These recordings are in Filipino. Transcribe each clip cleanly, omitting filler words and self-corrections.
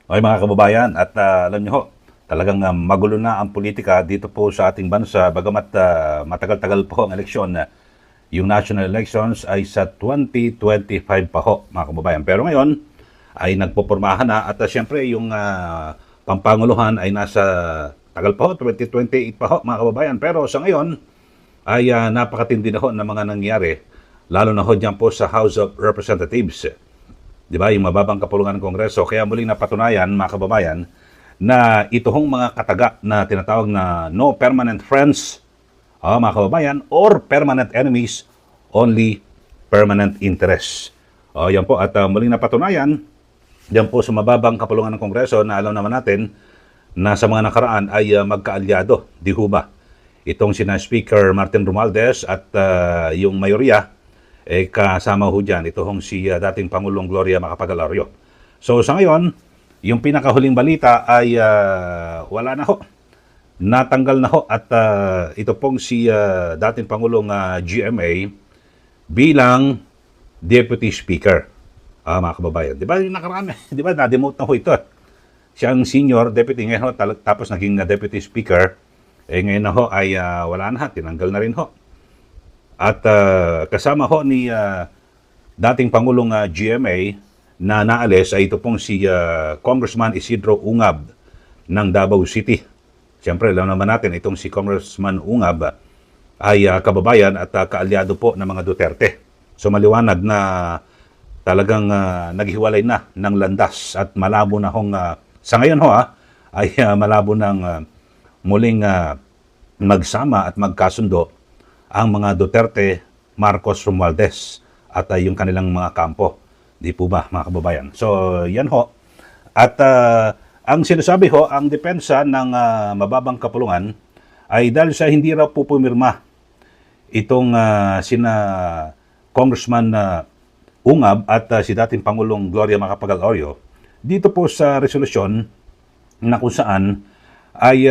Okay mga kababayan, at alam niyo ho, talagang magulo na ang politika dito po sa ating bansa bagamat matagal-tagal po ang eleksyon. Yung national elections ay sa 2025 pa ho mga kababayan. Pero ngayon ay nagpopormahan na at siyempre yung pampanguluhan ay nasa tagal pa ho, 2028 pa ho mga kababayan. Pero sa ngayon ay napakatindi na ho ng mga nangyari, lalo na ho dyan po sa House of Representatives. Di ba, yung mababang kapulungan ng Kongreso. Kaya muling napatunayan, mga kababayan, na ito hong mga kataga na tinatawag na no permanent friends, mga kababayan, or permanent enemies, only permanent interests. Yan po, at muling napatunayan, yan po sa mababang kapulungan ng Kongreso na alam naman natin na sa mga nakaraan ay magkaalyado, di ho ba? Itong sina Speaker Martin Romualdez at yung mayorya, kasama ho dyan, ito hong si dating Pangulong Gloria Macapagal-Arroyo. So sa ngayon, yung pinakahuling balita ay wala na ho. Natanggal na ho at ito pong si dating Pangulong GMA bilang Deputy Speaker. Mga kababayan. Di ba yung nakaraan? Di ba na-demote na ho ito? Siya ang senior deputy ngayon ho, tapos naging Deputy Speaker. Ngayon na ho ay wala na, tinanggal na rin ho. At kasama ho ni dating Pangulong GMA na naalis ay ito pong si Congressman Isidro Ungab ng Davao City. Siyempre, alam naman natin itong si Congressman Ungab ay kababayan at kaalyado po ng mga Duterte. So maliwanag na talagang naghiwalay na ng landas at malabo na hong sa ngayon ho ay malabo ng muling magsama at magkasundo ang mga Duterte, Marcos, Romualdez at yung kanilang mga kampo. Di po ba, mga kababayan? So, yan ho. At ang sinasabi ho, ang depensa ng mababang kapulungan ay dahil sa hindi raw po pumirma itong sina Congressman Ungab at si dating Pangulong Gloria Macapagal-Arroyo dito po sa resolusyon na kung saan ay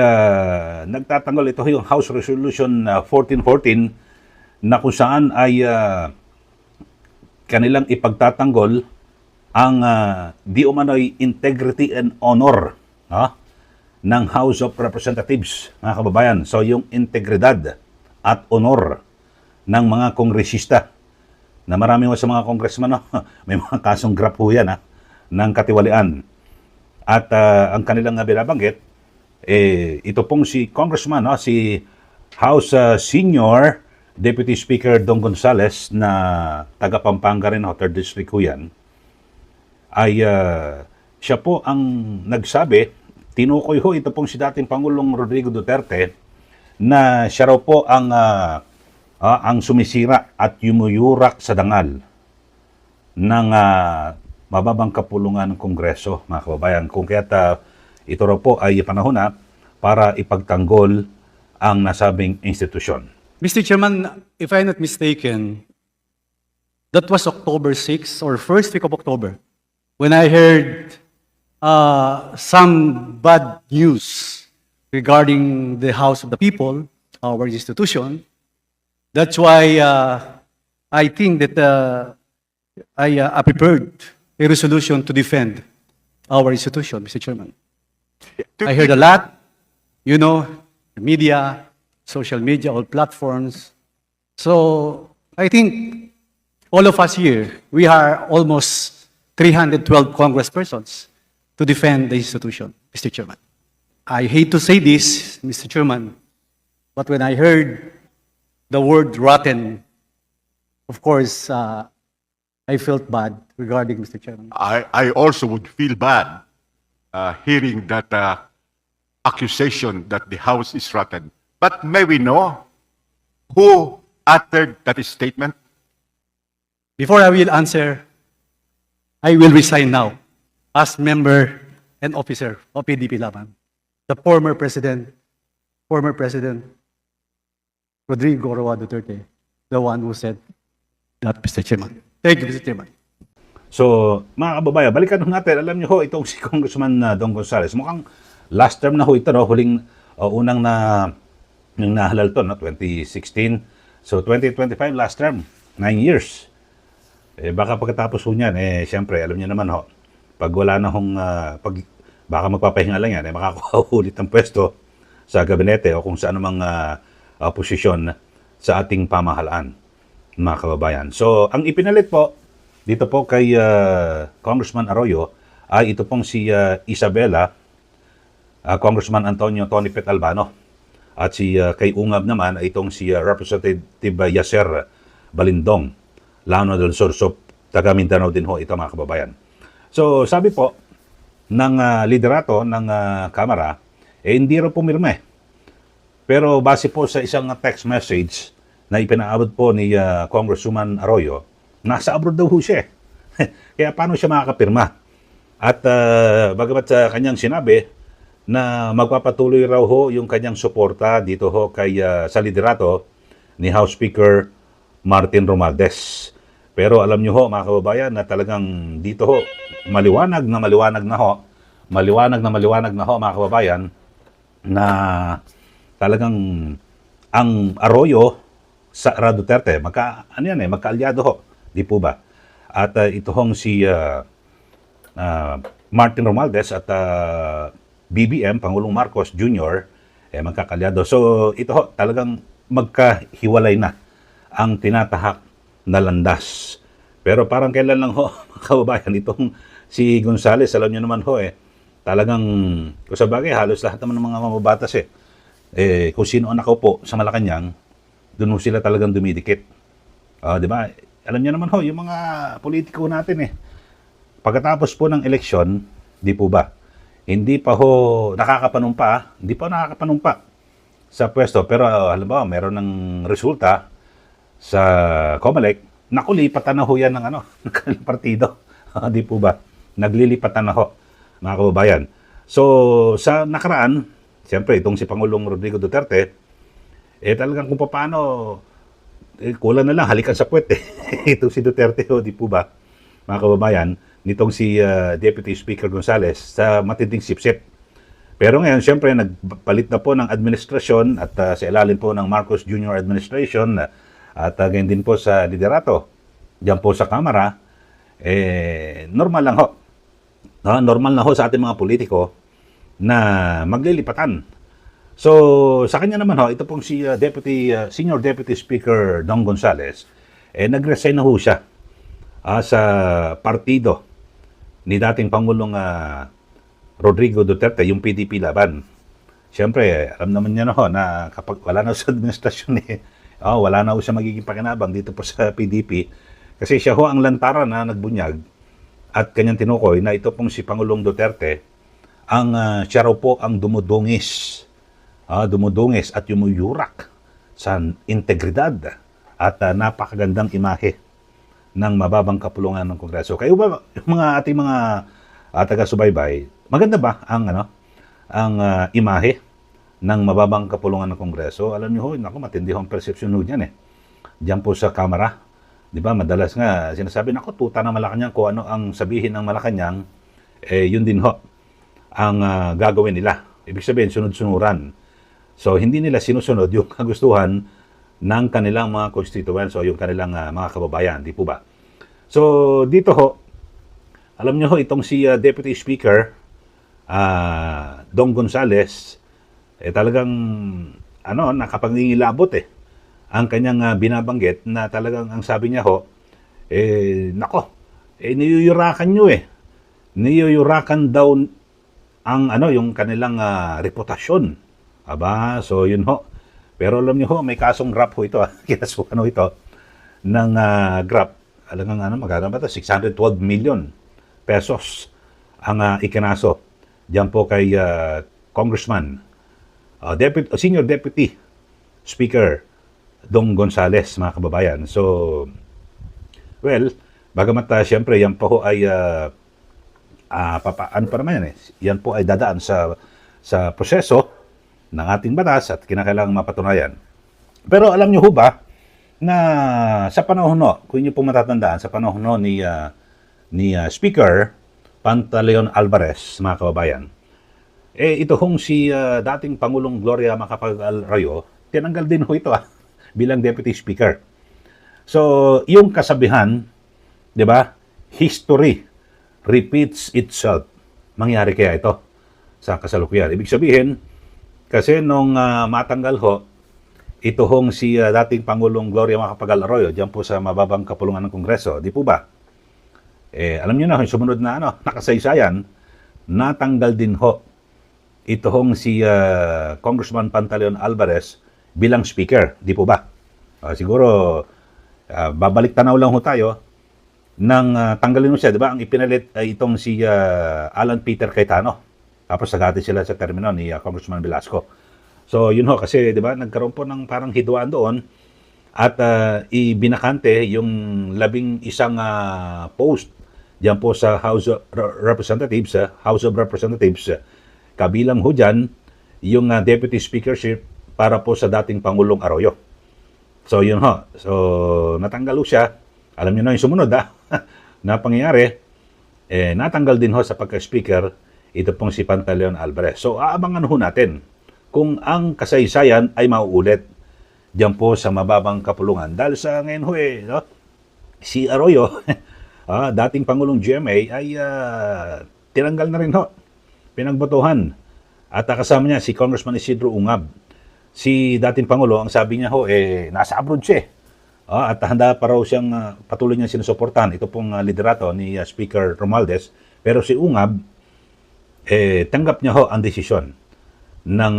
nagtatanggol ito yung House Resolution 1414 na kung saan ay kanilang ipagtatanggol ang di umano'y integrity and honor ng House of Representatives, mga kababayan. So yung integridad at honor ng mga kongresista na marami sa mga congressman may mga kasong grab po yan ng katiwalian. At ang kanilang binabanggit ito pong si Congressman, si House Senior Deputy Speaker Dong Gonzales na taga Pampanga rin, 3rd District ko yan, ay siya po ang nagsabi, tinukoy ho ito pong si dating Pangulong Rodrigo Duterte na siya raw po ang sumisira at yumuyurak sa dangal ng mababang kapulungan ng Kongreso, mga kababayan. Kung kaya't ito raw po ay panahon na para ipagtanggol ang nasabing institusyon. Mr. Chairman, if I'm not mistaken, that was October 6 or first week of October when I heard some bad news regarding the House of the People, our institution. That's why I think that I prepared a resolution to defend our institution, Mr. Chairman. I heard a lot, media, social media, all platforms. So I think all of us here, we are almost 312 congresspersons to defend the institution, Mr. Chairman. I hate to say this, Mr. Chairman, but when I heard the word rotten, of course, I felt bad regarding Mr. Chairman. I also would feel bad hearing that accusation that the House is rotten. But may we know who uttered that statement? Before I will answer, I will resign now as member and officer of PDP Laban. The former President Rodrigo Roa Duterte, the one who said that, Mr. Chairman. Thank you, Mr. Chairman. So, mga kababayan, balikan natin. Alam niyo ho, itong si Congressman Dong Gonzales, mukhang last term na ho ito, huling unang nahalal to, 2016. So, 2025, last term, 9 years. Baka pagkatapos ho niyan, siyempre, alam niyo naman ho, pag wala na hong, pag baka magpapahinga lang yan, makakuha ulit ng pwesto sa gabinete o kung saan mang posisyon sa ating pamahalaan, mga kababayan. So, ang ipinalit po dito po kay Congressman Arroyo ay ito pong si Isabela, Congressman Antonio Tony Pet Albano. At si kay Ungab naman ay itong si Representative Yasser Balindong, Lano del Sur. So, taga Mindanao din ho ito, mga kababayan. So, sabi po ng liderato ng Kamara, hindi rin pumirme. Pero base po sa isang text message na ipinaabot po ni Congresswoman Arroyo, nasa abroad daw ho siya. Kaya paano siya makakapirma? At bagamat sa kanyang sinabi na magpapatuloy raw ho yung kanyang suporta dito ho kay sa liderato ni House Speaker Martin Romualdez. Pero alam nyo ho, mga kababayan, na talagang dito ho, maliwanag na ho, mga kababayan, na talagang ang Arroyo sa Duterte, magkaalyado ho, di po ba? At ito hong si Martin Romualdez at BBM, Pangulong Marcos Jr., magkakalyado. So ito ho, talagang magkahiwalay na ang tinatahak na landas. Pero parang kailan lang ho, mga kababayan, itong si Gonzales, alam nyo naman ho talagang, kung sa bagay, halos lahat naman ng mga mamabatas kung sino ang nakaupo sa Malacanang, doon ho sila talagang dumidikit. Di ba? Alam niyo naman ho, yung mga politiko natin pagkatapos po ng eleksyon, di po ba, hindi pa nakakapanumpa sa pwesto. Pero halimbawa, meron ng resulta sa COMELEC, nakulipatan na ho yan ng ng partido. Di po ba? Naglilipatan na ho, mga kababayan. So, sa nakaraan, siyempre, itong si Pangulong Rodrigo Duterte, talagang kung paano, kulang na lang, halikan sa puwet Itong si Duterte, di po ba, mga kababayan, nitong si Deputy Speaker Gonzales sa matinding sipsip. Pero ngayon, siyempre, nagpalit na po ng administrasyon at sa ilalim po ng Marcos Jr. administration at ganyan din po sa liderato, diyan po sa Kamara, normal lang ho. Normal na ho sa ating mga politiko na maglilipatan. So, sa kanya naman ho, ito pong si Senior Deputy Speaker Dong Gonzales, nag-resign na ho siya sa partido ni dating Pangulong Rodrigo Duterte, yung PDP laban. Siyempre, alam naman niya na ho na kapag wala na sa administrasyon wala na ho siya magiging pakinabang dito po sa PDP. Kasi siya ho ang lantaran na nagbunyag at kanyang tinukoy na ito pong si Pangulong Duterte, siya raw po ang dumudungis at yumuyurak sa integridad at napakagandang imahe ng mababang kapulungan ng Kongreso. Kayo ba, yung mga ating mga taga-subaybay, maganda ba ang imahe ng mababang kapulungan ng Kongreso? Alam niyo ho, matindi ho ang perception ho dyan Diyan po sa Kamara. Di ba, madalas nga sinasabi, tuta ng Malacanang, kung ano ang sabihin ng Malacanang, yun din ho ang gagawin nila. Ibig sabihin, sunod-sunuran. So, hindi nila sinusunod yung kagustuhan ng kanilang mga constituents o yung kanilang mga kababayan. Di po ba? So, dito ho, alam niyo ho, itong si Deputy Speaker Dong Gonzales, talagang nakapangingilabot ang kanyang binabanggit na talagang ang sabi niya ho, niyuyurakan nyo niyuyurakan daw ang yung kanilang reputasyon. Aba, so yun ho. Pero alam niyo ho, may kasong grab ho ito kinasuhan ho ito ng grab. Alam nga magkano ba ito? 612 million pesos ang ikinaso diyan po kay Congressman Senior Deputy Speaker Dong Gonzales, mga kababayan. So, well, bagamat siyempre yan po ay ano pa naman yan yan po ay dadaan sa proseso ng ating batas at kinakailangang mapatunayan. Pero alam niyo ho ba na sa panahon kung inyo po matatandaan, sa panahon ni Speaker Pantaleon Alvarez, mga kababayan, ito hong si dating Pangulong Gloria Macapagal-Arroyo, tinanggal din ho ito bilang Deputy Speaker. So, yung kasabihan, di ba, history repeats itself. Mangyari kaya ito? sa kasalukuyan. Ibig sabihin, kasi nung matanggal ho, ito hong si dating Pangulong Gloria Macapagal Arroyo, diyan po sa mababang kapulungan ng Kongreso, di po ba? Alam niyo na, yung sumunod na nakasaysayan, natanggal din ho ito hong si Congressman Pantaleon Alvarez bilang speaker, di po ba? Siguro, babalik tanaw lang ho tayo nang tanggalin mo siya, di ba? Ang ipinalit ay itong si Alan Peter Cayetano. Tapos sagati sila sa termino ni Congressman Velasco. So, yun ho, kasi, di ba, nagkaroon po ng parang hidwaan doon at ibinakante yung 11 post diyan po sa House of Representatives, kabilang ho dyan yung deputy speakership para po sa dating Pangulong Arroyo. So, yun ho. So, natanggal ho siya. Alam niyo na yung sumunod, na pangyayari, natanggal din ho sa pagka-speaker ito pong si Pantaleon Alvarez. So, aabangan ho natin kung ang kasaysayan ay mauulit diyan po sa mababang kapulungan. Dahil sa ngayon ho si Arroyo, dating Pangulong GMA, ay tinanggal na rin ho. Pinagbotohan. At kasama niya si Congressman Isidro Ungab. Si dating Pangulo, ang sabi niya ho, nasa abroad siya. At handa pa raw siyang patuloy niyang sinusuportahan. Ito pong liderato ni Speaker Romualdez. Pero si Ungab, tanggap niya ho ang desisyon ng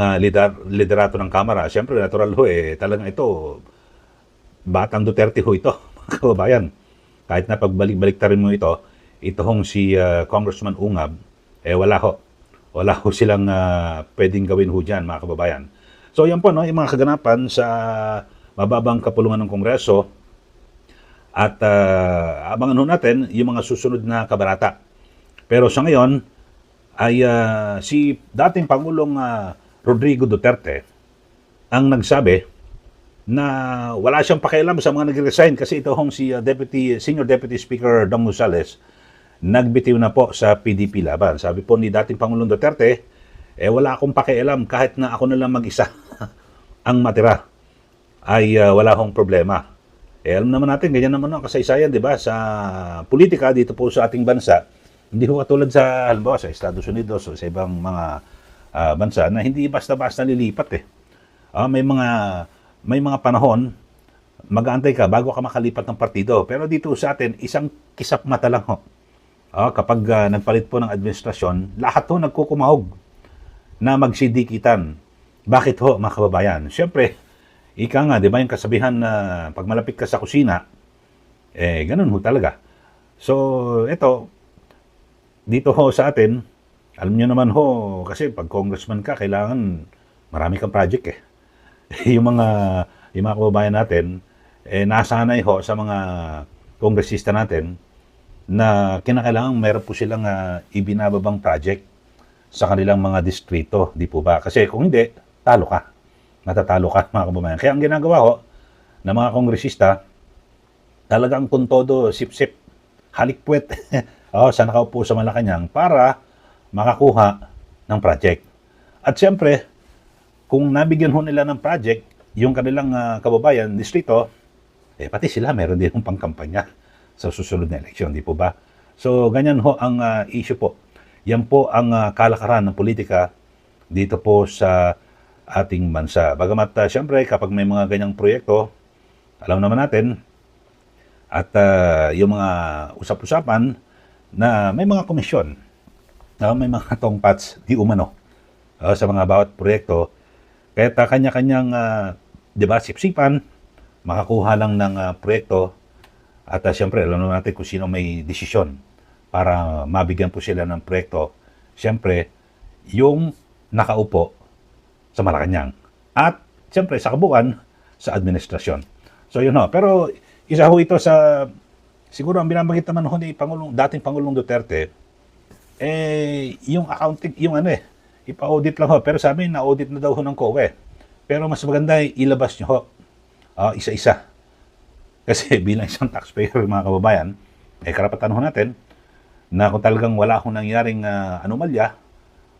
liderato ng Kamara. Siyempre, natural ho, talagang ito, batang Duterte ho ito, mga kababayan. Kahit na pagbalik-balik ta rin mo ito hong si Congressman Ungab, wala ho. Wala ho silang pwedeng gawin ho dyan, mga kababayan. So, yan po, yung mga kaganapan sa mababang kapulungan ng Kongreso. At abangan ho natin yung mga susunod na kabarata. Pero sa ngayon, ay si dating Pangulong Rodrigo Duterte ang nagsabi na wala siyang pakialam sa mga nag-resign kasi ito hong si Senior Deputy Speaker Dong Gonzales nagbitiw na po sa PDP laban. Sabi po ni dating Pangulong Duterte, wala akong pakialam kahit na ako na lang mag-isa ang matira ay wala akong problema. Alam naman natin, ganyan naman ang kasaysayan, di ba? Sa politika dito po sa ating bansa, hindi ko katulad sa, halimbawa, sa Estados Unidos o sa ibang mga bansa na hindi basta-basta lilipat may mga panahon, mag-aantay ka bago ka makalipat ng partido. Pero dito sa atin, isang kisap mata lang ho. Kapag nagpalit po ng administrasyon, lahat ho nagkukumahog na magsidikitan. Bakit ho, mga kababayan? Siyempre, ika nga, di ba yung kasabihan na pag malapit ka sa kusina, ganun ho talaga. So, ito, dito ho sa atin, alam niyo naman ho, kasi pag congressman ka, kailangan marami kang project yung mga kababayan natin, nasanay ho sa mga kongresista natin na kinakailangan meron po silang ibinababang project sa kanilang mga distrito, di po ba? Kasi kung hindi, talo ka. Natatalo ka, mga kababayan. Kaya ang ginagawa ho ng mga kongresista, talagang kung todo, sip-sip, halikpuet, sa nakaupo sa Malacanang para makakuha ng project. At siyempre, kung nabigyan ho nila ng project, yung kanilang kababayan, distrito, pati sila meron din ng pangkampanya sa susunod na eleksyon, di po ba? So, ganyan ho ang issue po. Yan po ang kalakaran ng politika dito po sa ating bansa. Bagamat, siyempre, kapag may mga ganyang proyekto, alam naman natin, at yung mga usap-usapan na may mga komisyon, may mga tongpats di umano sa mga bawat proyekto. Kaya kanya-kanyang, di ba, sipsipan, makakuha lang ng proyekto. At siyempre, alam naman natin kung sino may desisyon para mabigyan po sila ng proyekto. Siyempre, yung nakaupo sa Malacanang. At siyempre, sa kabuuan, sa administrasyon. So, yun ho. Pero, isa ho ito sa, siguro ang binabanggit naman ho ni dating Pangulong Duterte, yung accounting, yung ipa-audit lang ho. Pero sabi, na-audit na daw ho ng COE. Pero mas maganda ilabas nyo ho, isa-isa. Kasi bilang isang taxpayer, mga kababayan, karapatan ho natin na kung talagang wala ho nangyaring anomalya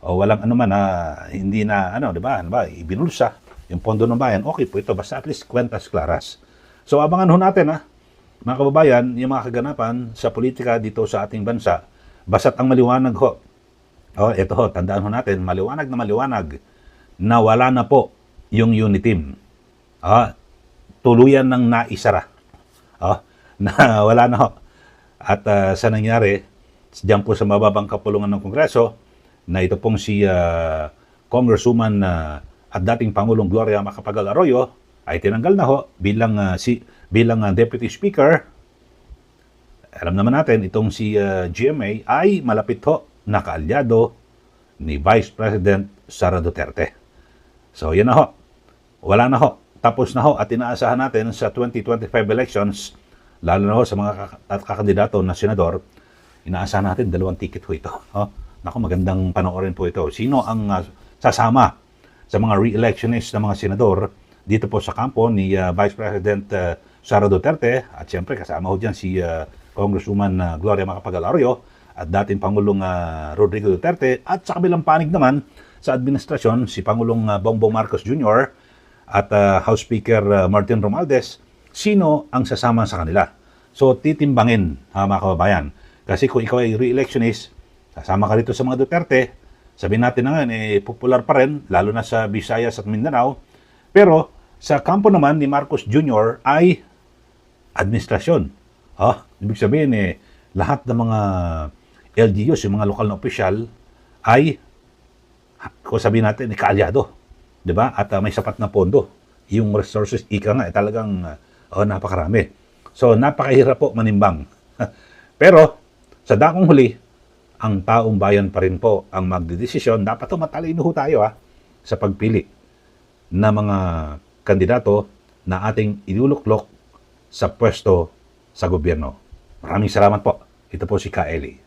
o walang anuman na hindi na, di ba, ibinulsa yung pondo ng bayan, okay po ito, basta at least kwentas claras. So, abangan ho natin, mga kababayan, yung mga kaganapan sa politika dito sa ating bansa, basta't ang maliwanag ho, Ito ho, tandaan ho natin, maliwanag na wala na po yung unit team. Tuluyan ng naisara. Na wala na ho. At sa nangyari, diyan po sa mababang kapulungan ng Kongreso, na ito pong si Congresswoman at dating Pangulong Gloria Macapagal Arroyo ay tinanggal na ho bilang Deputy Speaker. Alam naman natin, itong si GMA ay malapit ho na kaalyado ni Vice President Sara Duterte. So yan na ho. Wala na ho. Tapos na ho at inaasahan natin sa 2025 elections, lalo na ho sa mga kakandidato na senador, inaasahan natin 2 ticket ho ito. Naku, magandang panoorin po ito. Sino ang sasama sa mga re-electionist na mga senador dito po sa kampo ni Vice President Sara Duterte, at siyempre kasama ho dyan si Congresswoman Gloria Macapagal Arroyo at dating Pangulong Rodrigo Duterte, at sa kabilang panig naman sa administrasyon si Pangulong Bongbong Marcos Jr. at House Speaker Martin Romualdez. Sino ang sasama sa kanila? So titimbangin, mga kababayan. Kasi kung ikaw ay re-electionist, sasama ka dito sa mga Duterte, sabihin natin na ngayon, popular pa rin, lalo na sa Visayas at Mindanao. Pero sa kampo naman ni Marcos Jr. ay administrasyon. Ibig sabihin, lahat ng mga LGUs, yung mga lokal na opisyal, ay, kung sabihin natin, kaalyado. Diba? At may sapat na pondo. Yung resources, ika nga, talagang napakarami. So, napakahirap po manimbang. Pero, sa dakong huli, ang taong bayan pa rin po ang magdedesisyon. Dapat matalino ho tayo sa pagpili na mga kandidato na ating iluluklok sa pwesto sa gobyerno. Maraming salamat po. Ito po si Ka Eli.